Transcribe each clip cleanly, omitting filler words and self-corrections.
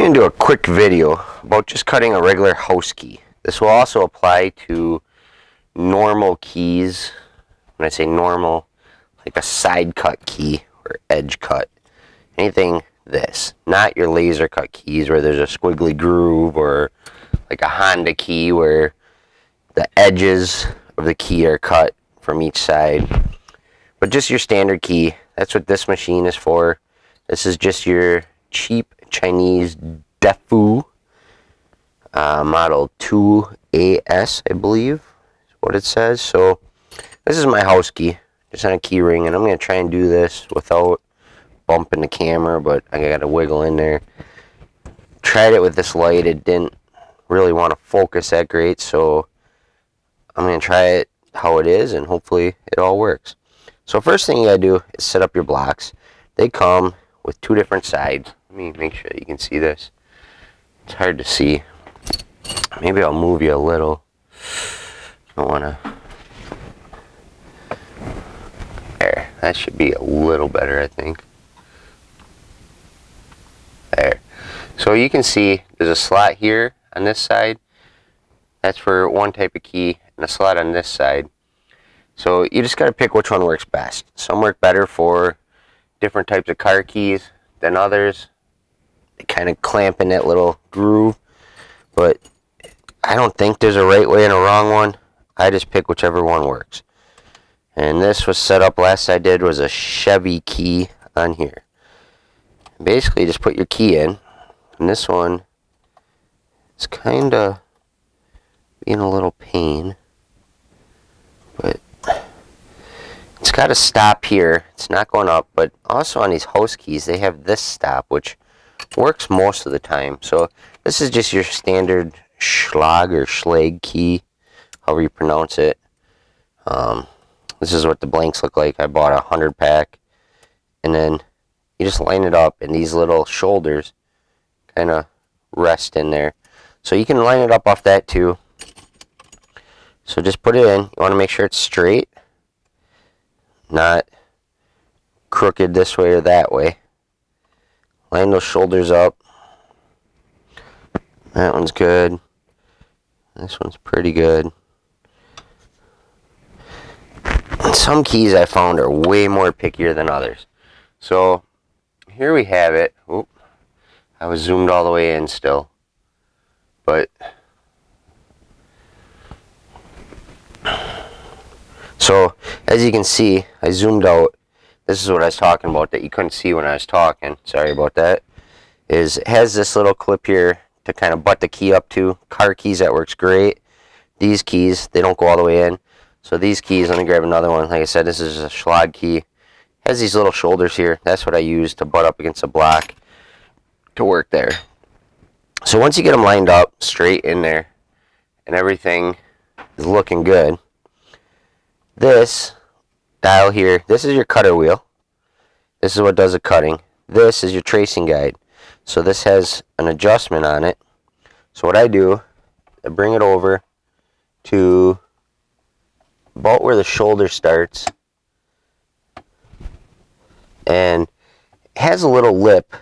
I'm going to do a quick video about just cutting a regular house key. This will also apply to normal keys. When I say normal, like a side cut key or edge cut. Anything this. Not your laser cut keys where there's a squiggly groove, or like a Honda key where the edges of the key are cut from each side. But just your standard key. That's what this machine is for. This is just your cheap Chinese Defu model 2AS, I believe is what it says. So this is my house key, just on a key ring, and I'm going to try and do this without bumping the camera, but I got to wiggle in there. Tried it with this light. It didn't really want to focus that great, so I'm going to try it how it is, and hopefully it all works. So first thing you got to do is set up your blocks. They come with two different sides. Let me make sure you can see this. It's hard to see. Maybe I'll move you a little. I don't want to. There. That should be a little better, I think. There. So you can see there's a slot here on this side. That's for one type of key, and a slot on this side. So you just got to pick which one works best. Some work better for different types of car keys than others. They kind of clamp in that little groove, but I don't think there's a right way and a wrong one. I just pick whichever one works. And this was set up, last I did was a Chevy key on here. Basically just put your key in, and this one is kind of being a little pain, but it's got to stop here. It's not going up, but also on these house keys they have this stop, which works most of the time. So this is just your standard Schlag or Schlag key, however you pronounce it. This is what the blanks look like. I bought a 100-pack, and then you just line it up, and these little shoulders kind of rest in there. So you can line it up off that too. So just put it in. You want to make sure it's straight, not crooked this way or that way. Line those shoulders up. That one's good. This one's pretty good. And some keys I found are way more pickier than others. So here we have it. Oop, I was zoomed all the way in still. But so as you can see, I zoomed out. This is what I was talking about that you couldn't see when I was talking. Sorry about that. Is it has this little clip here to kind of butt the key up to. Car keys, that works great. These keys, they don't go all the way in. So these keys, let me grab another one. Like I said, this is a Schlag key. It has these little shoulders here. That's what I use to butt up against a block to work there. So once you get them lined up straight in there and everything is looking good, this dial here, this is your cutter wheel. This is what does the cutting. This is your tracing guide. So this has an adjustment on it. So what I do, I bring it over to about where the shoulder starts, and it has a little lip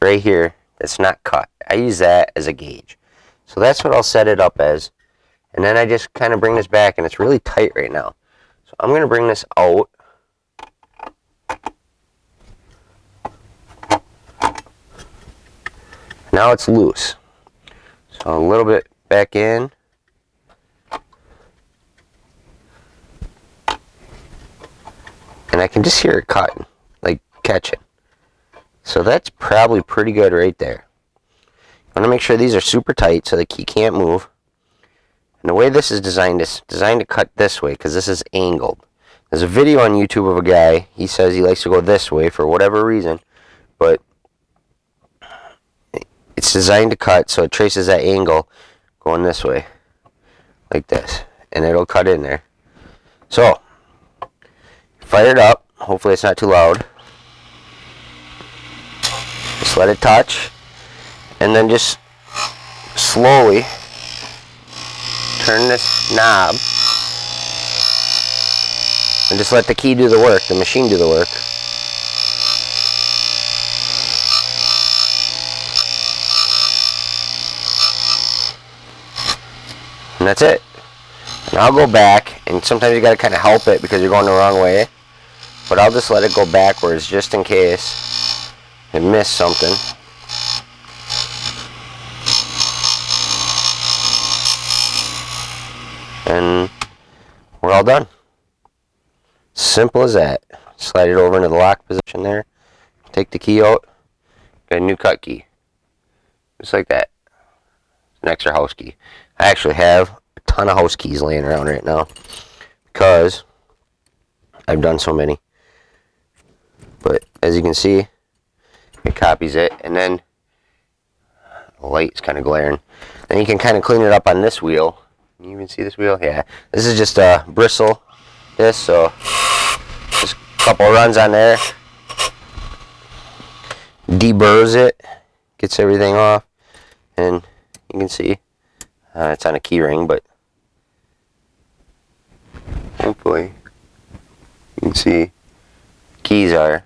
right here that's not cut. I use that as a gauge. So that's what I'll set it up as. And then I just kind of bring this back, and it's really tight right now. So I'm going to bring this out. Now it's loose. So a little bit back in. And I can just hear it cutting, like catching. So that's probably pretty good right there. I want to make sure these are super tight so the key can't move. And the way this is designed to cut this way, because this is angled. There's a video on YouTube of a guy, he says he likes to go this way for whatever reason, but it's designed to cut so it traces that angle going this way, like this, and it'll cut in there. So, fire it up. Hopefully it's not too loud. Just let it touch, and then just slowly turn this knob and just let the key do the work, the machine do the work. And that's it. And I'll go back, and sometimes you gotta kind of help it because you're going the wrong way. But I'll just let it go backwards just in case it missed something. And we're all done. Simple as that. Slide it over into the lock position there. Take the key out. Got a new cut key. Just like that. An extra house key. I actually have a ton of house keys laying around right now because I've done so many. But as you can see, it copies it, and then the light's kind of glaring. Then you can kind of clean it up on this wheel. Can you even see this wheel? Yeah. This is just a bristle disc, so just a couple runs on there. Deburrs it, gets everything off, and you can see it's on a key ring, but hopefully you can see keys are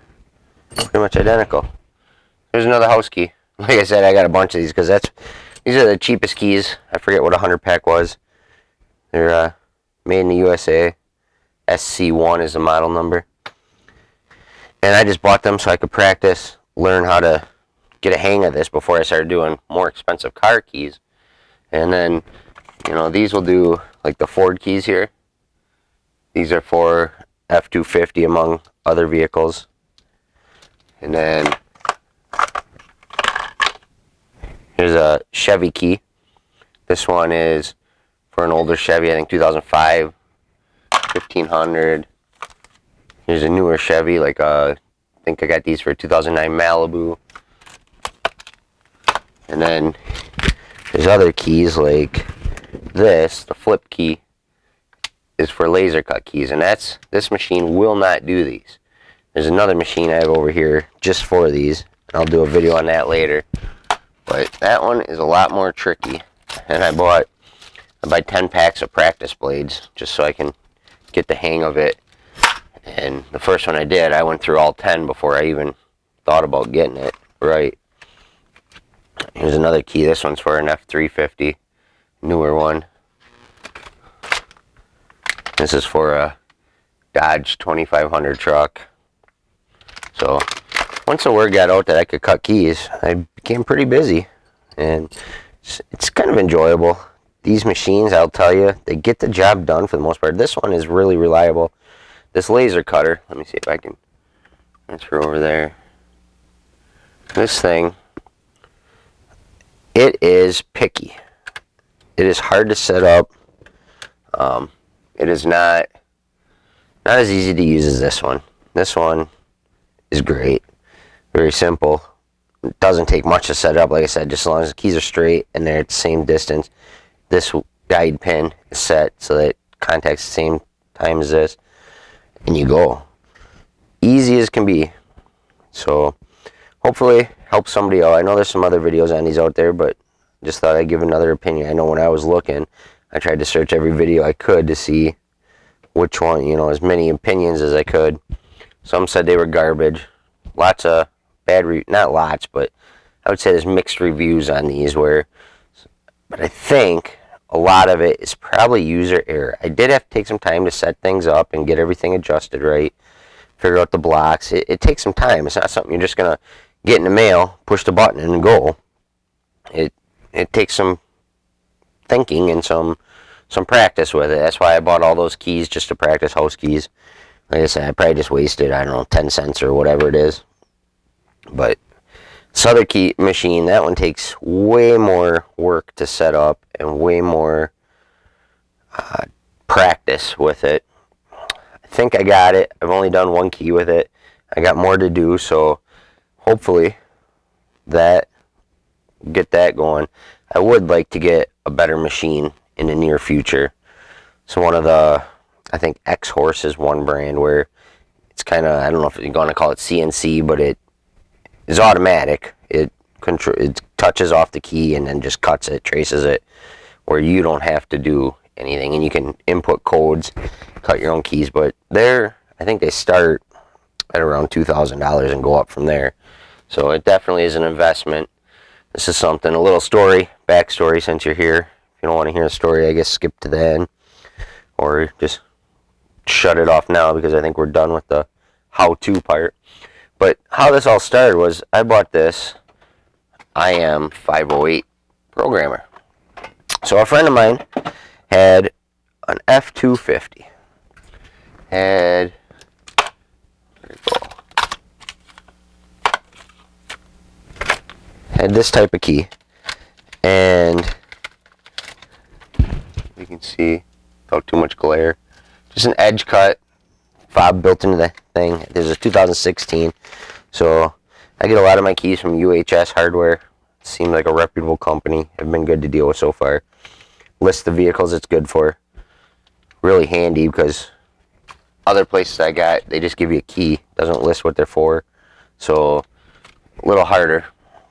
pretty much identical. There's another house key. Like I said, I got a bunch of these because these are the cheapest keys. I forget what a 100-pack was. They're made in the USA. SC1 is the model number. And I just bought them so I could practice, learn how to get a hang of this before I started doing more expensive car keys. And then, you know, these will do, like the Ford keys here. These are for F-250 among other vehicles. And then here's a Chevy key. This one is for an older Chevy, I think 2005, 1500. Here's a newer Chevy, like I think I got these for 2009 Malibu. And then there's other keys like this, the flip key is for laser cut keys, and this machine will not do these. There's another machine I have over here just for these, and I'll do a video on that later. But that one is a lot more tricky, and I buy 10 packs of practice blades just so I can get the hang of it. And the first one I did, I went through all 10 before I even thought about getting it right. Here's another key. This one's for an F350, newer one. This is for a Dodge 2500 truck. So once the word got out that I could cut keys, I became pretty busy, and it's kind of enjoyable. These machines, I'll tell you, they get the job done for the most part. This one is really reliable. This laser cutter, let me see if I can transfer over there. This thing, it is picky. It is hard to set up. It is not as easy to use as this one. This one is great. Very simple. It doesn't take much to set up, like I said, just as long as the keys are straight and they're at the same distance. This guide pin is set so that it contacts the same time as this, and you go. Easy as can be. So hopefully help somebody out. I know there's some other videos on these out there, but just thought I'd give another opinion. I know when I was looking, I tried to search every video I could to see which one, you know, as many opinions as I could. Some said they were garbage. Lots of bad, not lots, but I would say there's mixed reviews on these but I think a lot of it is probably user error. I did have to take some time to set things up and get everything adjusted right, figure out the blocks. It takes some time. It's not something you're just going to get in the mail, push the button, and go. It takes some thinking and some practice with it. That's why I bought all those keys, just to practice house keys. Like I said, I probably just wasted, I don't know, 10 cents or whatever it is. But this other key machine, that one takes way more work to set up and way more practice with it. I think I got it. I've only done one key with it. I got more to do, so hopefully get that going. I would like to get a better machine in the near future. So one of the, I think X-Horse is one brand where it's kind of, I don't know if you're going to call it CNC, but it is automatic. It touches off the key and then just cuts it, traces it, where you don't have to do anything, and you can input codes, cut your own keys. But I think they start at around $2,000 and go up from there. So it definitely is an investment. This is something, a little story, backstory, since you're here. If you don't want to hear the story, I guess skip to the end. Or just shut it off now because I think we're done with the how-to part. But how this all started was I bought this IM 508 programmer. So a friend of mine had an F250. Had, where'd it go? Had this type of key. And you can see without too much glare, just an edge cut fob built into the thing. This is 2016, so I get a lot of my keys from UHS Hardware. It seems like a reputable company. Have been good to deal with so far. List the vehicles it's good for. Really handy because other places I got, they just give you a key. Doesn't list what they're for. So a little harder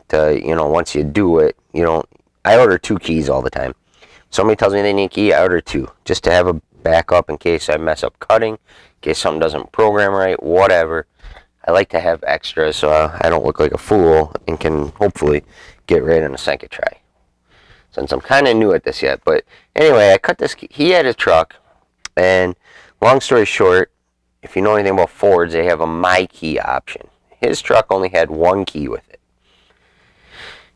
to, once you do it, I order 2 keys all the time. Somebody tells me they need a key, I order 2 just to have a backup in case I mess up cutting, in case something doesn't program right, whatever. I like to have extras so I don't look like a fool and can hopefully get right on a second try. Since I'm kind of new at this yet. But anyway, I cut this key. He had a truck, and long story short, if you know anything about Fords, they have a My Key option. His truck only had 1 key with it.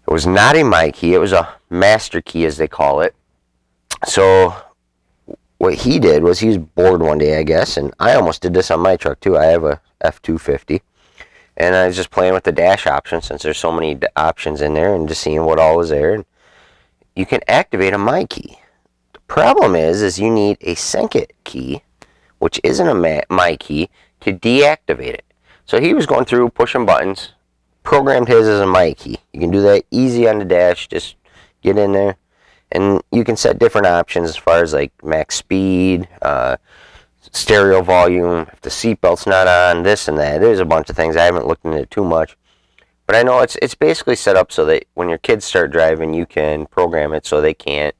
It was not a My Key, it was a master key as they call it. So what he did was he was bored one day, I guess, and I almost did this on my truck too. I have a F250, and I was just playing with the dash option since there's so many options in there and just seeing what all was there. And you can activate a My Key. The problem is you need a Senkit key, which isn't a My Key, to deactivate it. So he was going through pushing buttons, programmed his as a My Key. You can do that easy on the dash. Just get in there. And you can set different options as far as like max speed, stereo volume, if the seatbelt's not on, this and that. There's a bunch of things. I haven't looked into it too much. But I know it's basically set up so that when your kids start driving, you can program it so they can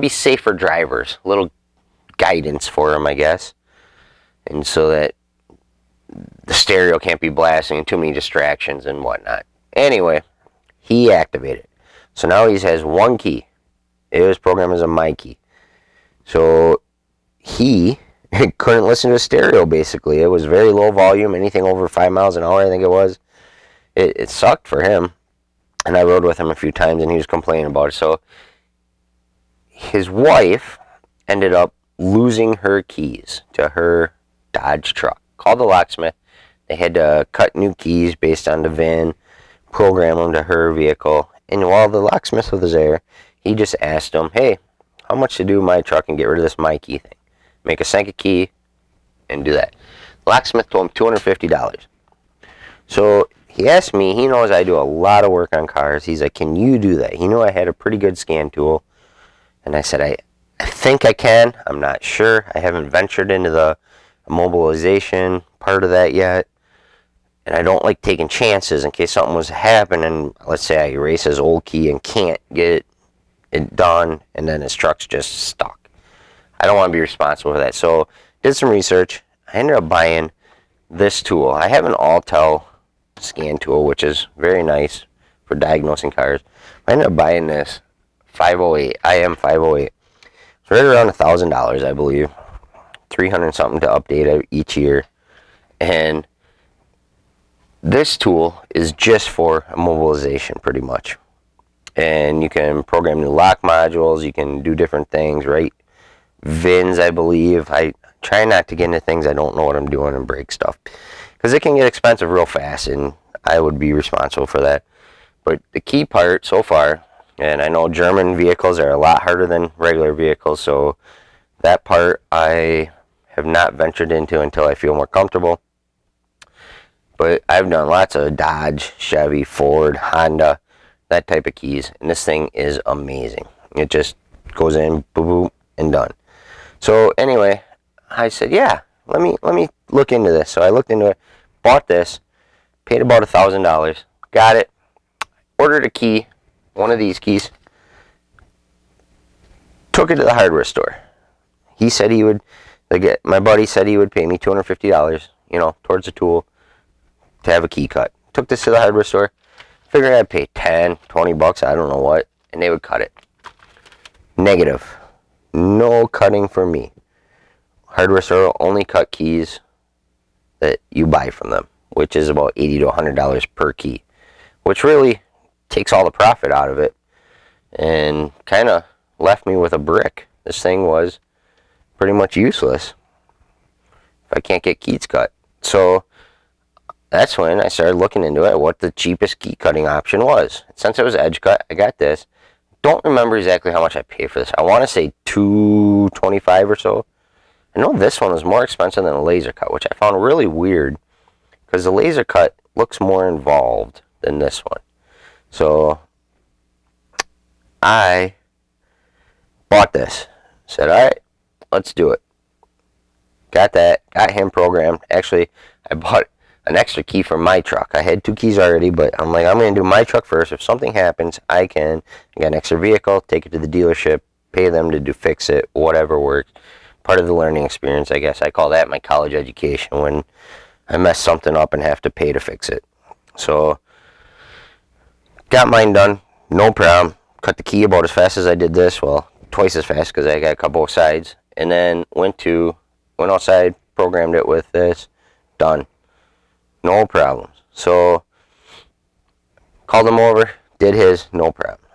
be safer drivers. A little guidance for them, I guess. And so that the stereo can't be blasting and too many distractions and whatnot. Anyway, he activated it. So now he has 1 key. It was programmed as a My Key. So he couldn't listen to stereo, basically. It was very low volume, anything over 5 miles an hour, I think it was. It sucked for him. And I rode with him a few times, and he was complaining about it. So his wife ended up losing her keys to her Dodge truck. Called the locksmith. They had to cut new keys based on the VIN, program them to her vehicle. And while the locksmith was there, he just asked him, hey, how much to do my truck and get rid of this My Key thing? Make a Senkit key and do that. The locksmith told him $250. So he asked me, he knows I do a lot of work on cars. He's like, can you do that? He knew I had a pretty good scan tool. And I said, I think I can. I'm not sure. I haven't ventured into the mobilization part of that yet. And I don't like taking chances in case something was to happen and let's say I erase his old key and can't get it done and then his truck's just stuck. I don't want to be responsible for that. So did some research. I ended up buying this tool. I have an Autel scan tool, which is very nice for diagnosing cars. I ended up buying this 508, IM 508. It's right around $1,000, I believe. 300 something to update it each year. And this tool is just for immobilization, pretty much. And you can program new lock modules. You can do different things, right? VINs, I believe. I try not to get into things I don't know what I'm doing and break stuff. Because it can get expensive real fast, and I would be responsible for that. But the key part so far, and I know German vehicles are a lot harder than regular vehicles, so that part I have not ventured into until I feel more comfortable. But I've done lots of Dodge, Chevy, Ford, Honda, that type of keys. And this thing is amazing. It just goes in, boom, boom, and done. So anyway, I said, yeah, let me look into this. So I looked into it, bought this, paid about $1,000, got it, ordered a key, one of these keys, took it to the hardware store. He said he would, my buddy said he would pay me $250, towards the tool, to have a key cut. Took this to the hardware store. Figured I'd pay $10, $20, I don't know what, and they would cut it. Negative. No cutting for me. Hardware store will only cut keys that you buy from them, which is about $80 to $100 per key, which really takes all the profit out of it and kind of left me with a brick. This thing was pretty much useless if I can't get keys cut. So that's when I started looking into it, what the cheapest key cutting option was. Since it was edge cut, I got this. Don't remember exactly how much I paid for this. I want to say $225 or so. I know this one was more expensive than a laser cut, which I found really weird because the laser cut looks more involved than this one. So I bought this. Said, all right, let's do it. Got that. Got him programmed. Actually, I bought an extra key for my truck. I had 2 keys already, but I'm like, I'm going to do my truck first. If something happens, I got an extra vehicle, take it to the dealership, pay them to fix it, whatever works. Part of the learning experience, I guess. I call that my college education, when I mess something up and have to pay to fix it. So, got mine done. No problem. Cut the key about as fast as I did this. Well, twice as fast because I got cut both sides. And then went outside, programmed it with this. Done. No problems. So, called him over, did his, no problem.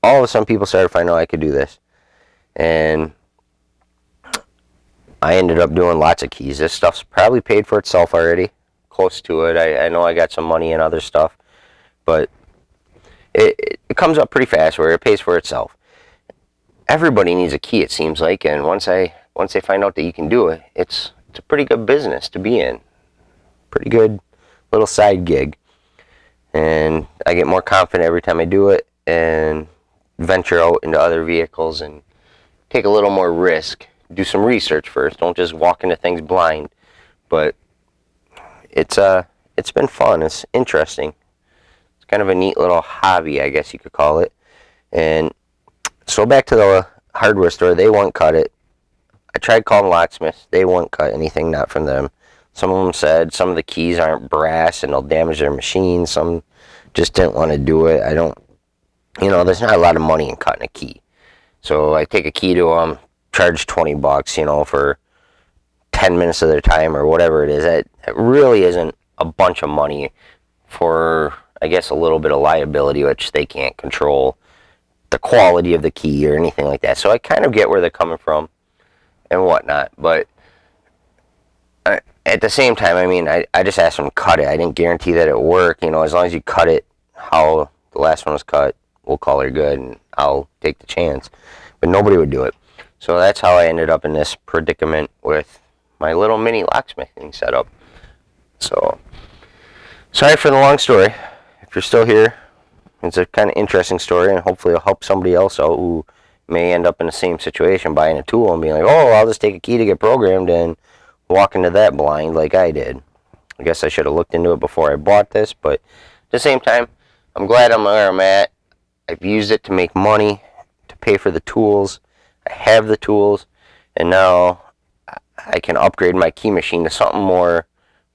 All of a sudden, people started finding out I could do this. And I ended up doing lots of keys. This stuff's probably paid for itself already. Close to it. I know I got some money and other stuff. But it comes up pretty fast where it pays for itself. Everybody needs a key, it seems like. And once they find out that you can do it, it's a pretty good business to be in. Pretty good little side gig, and I get more confident every time I do it and venture out into other vehicles and take a little more risk. Do some research first. Don't just walk into things blind. But it's been fun. It's interesting. It's kind of a neat little hobby, I guess you could call it. And so back to the hardware store, they won't cut it. I tried calling locksmiths. They won't cut anything not from them. Some of them said some of the keys aren't brass and they'll damage their machine. Some just didn't want to do it. There's not a lot of money in cutting a key. So I take a key to them, charge $20, for 10 minutes of their time or whatever it is. It really isn't a bunch of money for, I guess, a little bit of liability, which they can't control the quality of the key or anything like that. So I kind of get where they're coming from and whatnot. But at the same time, I just asked them to cut it. I didn't guarantee that it worked. As long as you cut it how the last one was cut, we'll call her good, and I'll take the chance. But nobody would do it. So that's how I ended up in this predicament with my little mini locksmithing setup. So, sorry for the long story. If you're still here, it's a kind of interesting story, and hopefully it'll help somebody else out who may end up in the same situation, buying a tool and being like, oh, I'll just take a key to get programmed and walk into that blind like I did. I guess I should have looked into it before I bought this, but at the same time, I'm glad I'm where I'm at. I've used it to make money, to pay for the tools. I have the tools, and now I can upgrade my key machine to something more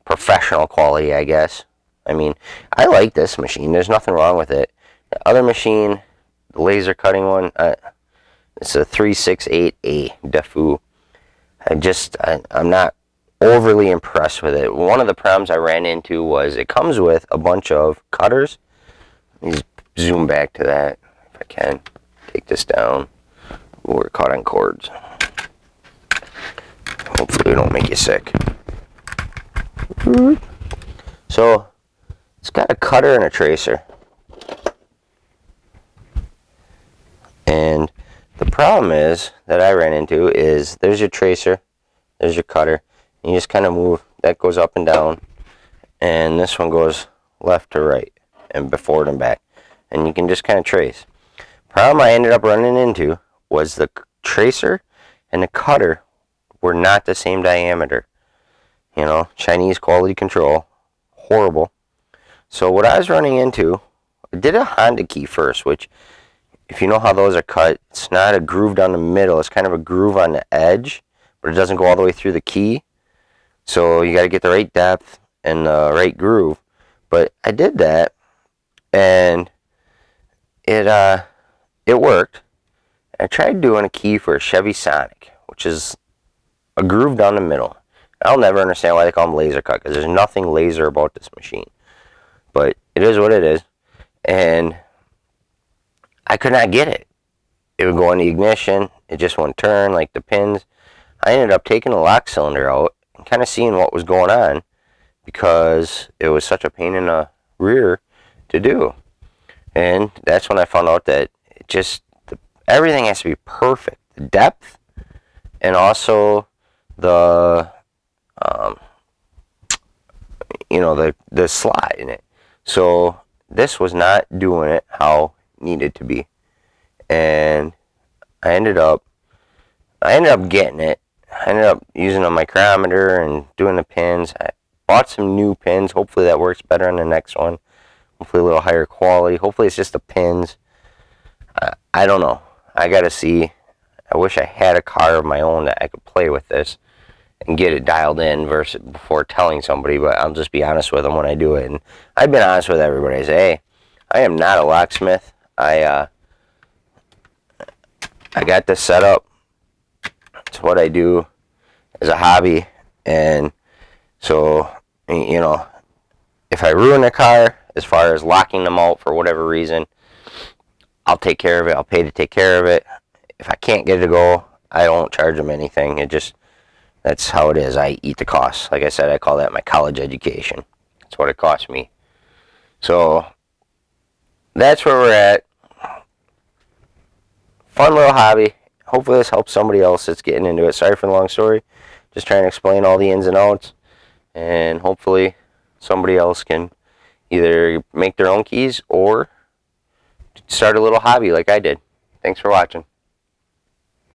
professional quality, I guess. I like this machine. There's nothing wrong with it. The other machine, the laser cutting one, it's a 368A Defu. I'm not overly impressed with it. One of the problems I ran into was it comes with a bunch of cutters. Let me just zoom back to that if I can. Take this down. We're caught on cords. Hopefully we don't make you sick. So it's got a cutter and a tracer. And the problem that I ran into is there's your tracer, there's your cutter, and you just kind of move, that goes up and down, and this one goes left to right, and forward and back, and you can just kind of trace. Problem I ended up running into was the tracer and the cutter were not the same diameter. Chinese quality control, horrible. So what I was running into, I did a Honda key first, which, if you know how those are cut, it's not a groove down the middle. It's kind of a groove on the edge, but it doesn't go all the way through the key. So you got to get the right depth and the right groove. But I did that, and it worked. I tried doing a key for a Chevy Sonic, which is a groove down the middle. I'll never understand why they call them laser cut, because there's nothing laser about this machine. But it is what it is. And I could not get it. It would go in the ignition. It just wouldn't turn like the pins. I ended up taking the lock cylinder out and kind of seeing what was going on, because it was such a pain in the rear to do. And that's when I found out that it just, everything has to be perfect. The depth and also the, the slot in it. So this was not doing it how it needed to be. And I ended up getting it. I ended up using a micrometer and doing the pins. I bought some new pins. Hopefully that works better on the next one. Hopefully a little higher quality. Hopefully it's just the pins. I don't know. I gotta see. I wish I had a car of my own that I could play with this and get it dialed in versus before telling somebody, but I'll just be honest with them when I do it. And I've been honest with everybody. I say, hey, I am not a locksmith. I got this set up. It's what I do as a hobby. And so, if I ruin a car, as far as locking them out for whatever reason, I'll take care of it. I'll pay to take care of it. If I can't get it to go, I won't charge them anything. That's how it is. I eat the costs. Like I said, I call that my college education. That's what it cost me. So that's where we're at. Fun little hobby. Hopefully this helps somebody else that's getting into it. Sorry for the long story. Just trying to explain all the ins and outs. And hopefully somebody else can either make their own keys or start a little hobby like I did. Thanks for watching.